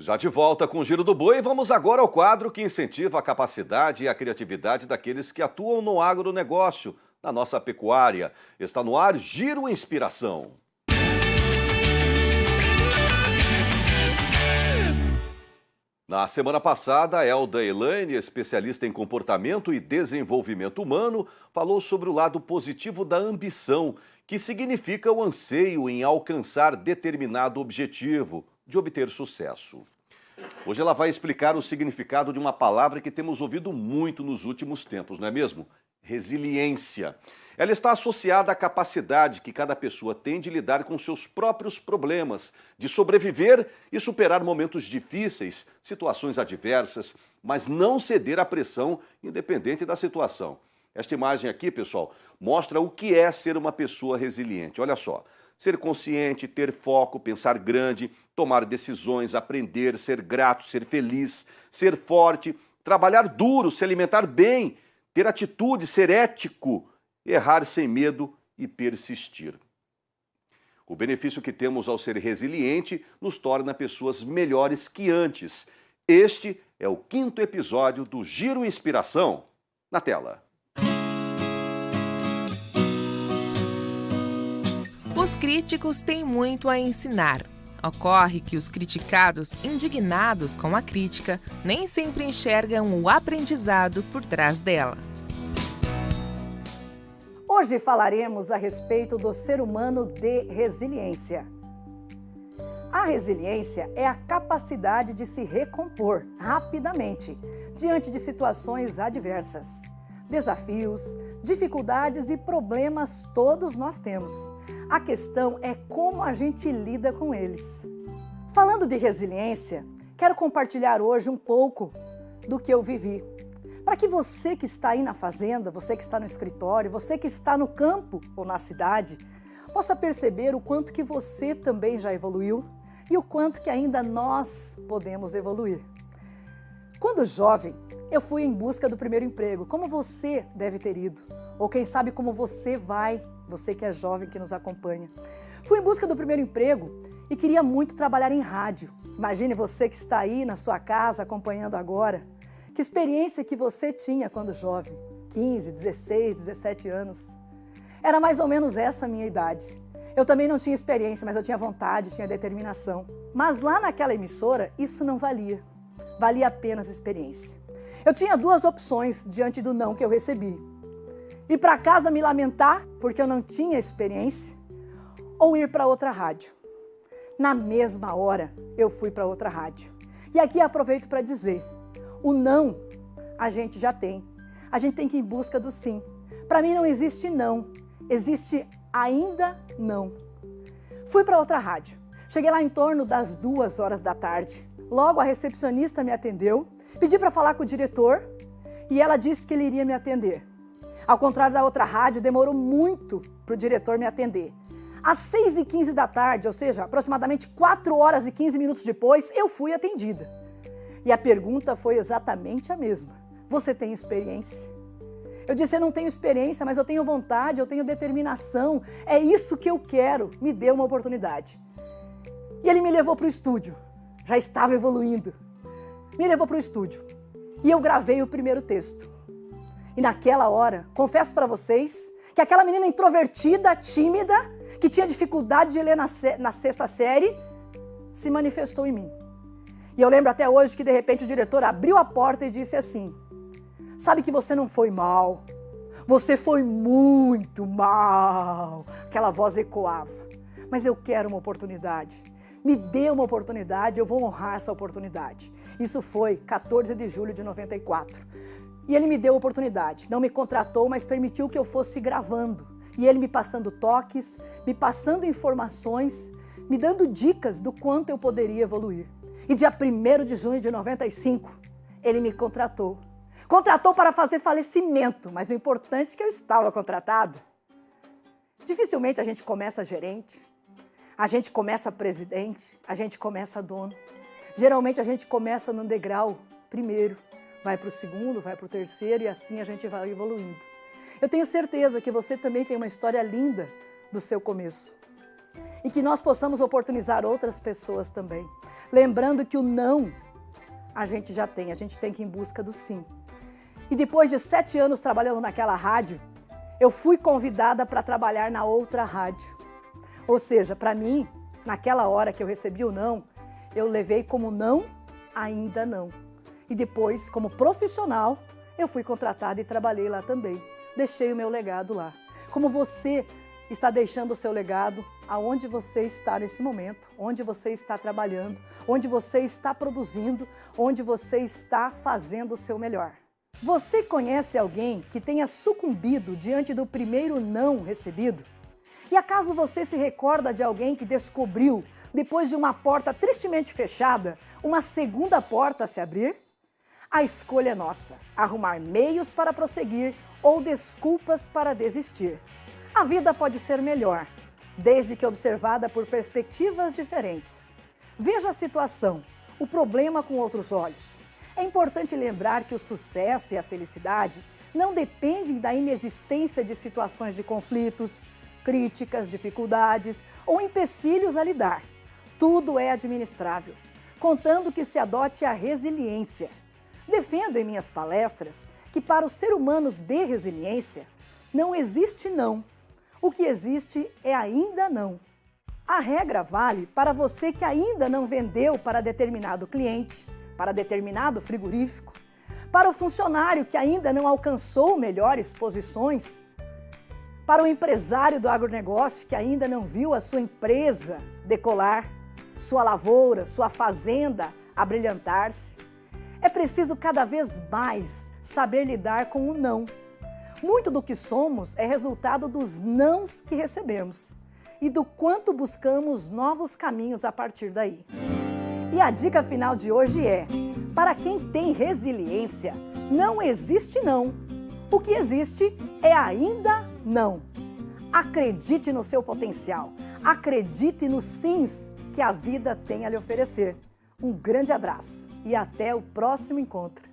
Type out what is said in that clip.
Já de volta com o Giro do Boi, vamos agora ao quadro que incentiva a capacidade e a criatividade daqueles que atuam no agronegócio, na nossa pecuária. Está no ar Giro Inspiração. Na semana passada, Elda Elaine, especialista em comportamento e desenvolvimento humano, falou sobre o lado positivo da ambição, que significa o anseio em alcançar determinado objetivo, de obter sucesso. Hoje ela vai explicar o significado de uma palavra que temos ouvido muito nos últimos tempos, não é mesmo? Resiliência. Ela está associada à capacidade que cada pessoa tem de lidar com seus próprios problemas, de sobreviver e superar momentos difíceis, situações adversas, mas não ceder à pressão independente da situação. Esta imagem aqui, pessoal, mostra o que é ser uma pessoa resiliente. Olha só, ser consciente, ter foco, pensar grande, tomar decisões, aprender, ser grato, ser feliz, ser forte, trabalhar duro, se alimentar bem, ter atitude, ser ético, errar sem medo e persistir. O benefício que temos ao ser resiliente nos torna pessoas melhores que antes. Este é o 5º episódio do Giro Inspiração. Na tela. Os críticos têm muito a ensinar. Ocorre que os criticados, indignados com a crítica, nem sempre enxergam o aprendizado por trás dela. Hoje falaremos a respeito do ser humano de resiliência. A resiliência é a capacidade de se recompor rapidamente diante de situações adversas. Desafios, dificuldades e problemas todos nós temos. A questão é como a gente lida com eles. Falando de resiliência, quero compartilhar hoje um pouco do que eu vivi. Para que você que está aí na fazenda, você que está no escritório, você que está no campo ou na cidade, possa perceber o quanto que você também já evoluiu e o quanto que ainda nós podemos evoluir. Quando jovem, eu fui em busca do primeiro emprego, como você deve ter ido, ou quem sabe como você vai, você que é jovem que nos acompanha. Fui em busca do primeiro emprego e queria muito trabalhar em rádio. Imagine você que está aí na sua casa acompanhando agora. Que experiência que você tinha quando jovem, 15, 16, 17 anos. Era mais ou menos essa a minha idade. Eu também não tinha experiência, mas eu tinha vontade, tinha determinação. Mas lá naquela emissora, isso não valia. Valia apenas experiência. Eu tinha 2 opções diante do não que eu recebi. Ir para casa me lamentar porque eu não tinha experiência ou ir para outra rádio. Na mesma hora, eu fui para outra rádio. E aqui aproveito para dizer, o não a gente já tem. A gente tem que ir em busca do sim. Para mim não existe não, existe ainda não. Fui para outra rádio. Cheguei lá em torno das 2 horas da tarde. Logo a recepcionista me atendeu, pedi para falar com o diretor e ela disse que ele iria me atender. Ao contrário da outra rádio, demorou muito para o diretor me atender. Às 6h15 da tarde, ou seja, aproximadamente 4 horas e 15 minutos depois, eu fui atendida. E a pergunta foi exatamente a mesma. Você tem experiência? Eu disse, eu não tenho experiência, mas eu tenho vontade, eu tenho determinação. É isso que eu quero. Me dê uma oportunidade. E ele me levou para o estúdio. Já estava evoluindo. Me levou para o estúdio. E eu gravei o primeiro texto. E naquela hora, confesso para vocês, que aquela menina introvertida, tímida, que tinha dificuldade de ler na 6ª série, se manifestou em mim. E eu lembro até hoje que de repente o diretor abriu a porta e disse assim, sabe que você não foi mal, você foi muito mal. Aquela voz ecoava, mas eu quero uma oportunidade. Me dê uma oportunidade, eu vou honrar essa oportunidade. Isso foi 14 de julho de 94. E ele me deu a oportunidade, não me contratou, mas permitiu que eu fosse gravando. E ele me passando toques, me passando informações, me dando dicas do quanto eu poderia evoluir. E dia 1º de junho de 95, ele me contratou. Contratou para fazer falecimento, mas o importante é que eu estava contratada. Dificilmente a gente começa gerente, a gente começa presidente, a gente começa dono. Geralmente a gente começa no degrau primeiro, vai para o segundo, vai para o terceiro e assim a gente vai evoluindo. Eu tenho certeza que você também tem uma história linda do seu começo. E que nós possamos oportunizar outras pessoas também. Lembrando que o não a gente já tem, a gente tem que ir em busca do sim. E depois de 7 anos trabalhando naquela rádio, eu fui convidada para trabalhar na outra rádio. Ou seja, para mim, naquela hora que eu recebi o não, eu levei como não, ainda não. E depois, como profissional, eu fui contratada e trabalhei lá também. Deixei o meu legado lá. Como você está deixando o seu legado, aonde você está nesse momento, onde você está trabalhando, onde você está produzindo, onde você está fazendo o seu melhor. Você conhece alguém que tenha sucumbido diante do primeiro não recebido? E acaso você se recorda de alguém que descobriu, depois de uma porta tristemente fechada, uma segunda porta a se abrir? A escolha é nossa, arrumar meios para prosseguir ou desculpas para desistir. A vida pode ser melhor, desde que observada por perspectivas diferentes. Veja a situação, o problema com outros olhos. É importante lembrar que o sucesso e a felicidade não dependem da inexistência de situações de conflitos, críticas, dificuldades ou empecilhos a lidar. Tudo é administrável, contando que se adote a resiliência. Defendo em minhas palestras que para o ser humano de resiliência não existe não. O que existe é ainda não. A regra vale para você que ainda não vendeu para determinado cliente, para determinado frigorífico, para o funcionário que ainda não alcançou melhores posições, para o empresário do agronegócio que ainda não viu a sua empresa decolar, sua lavoura, sua fazenda abrilhantar-se. É preciso cada vez mais saber lidar com o não. Muito do que somos é resultado dos nãos que recebemos e do quanto buscamos novos caminhos a partir daí. E a dica final de hoje é: para quem tem resiliência, não existe não. O que existe é ainda não. Acredite no seu potencial, acredite nos sims que a vida tem a lhe oferecer. Um grande abraço e até o próximo encontro.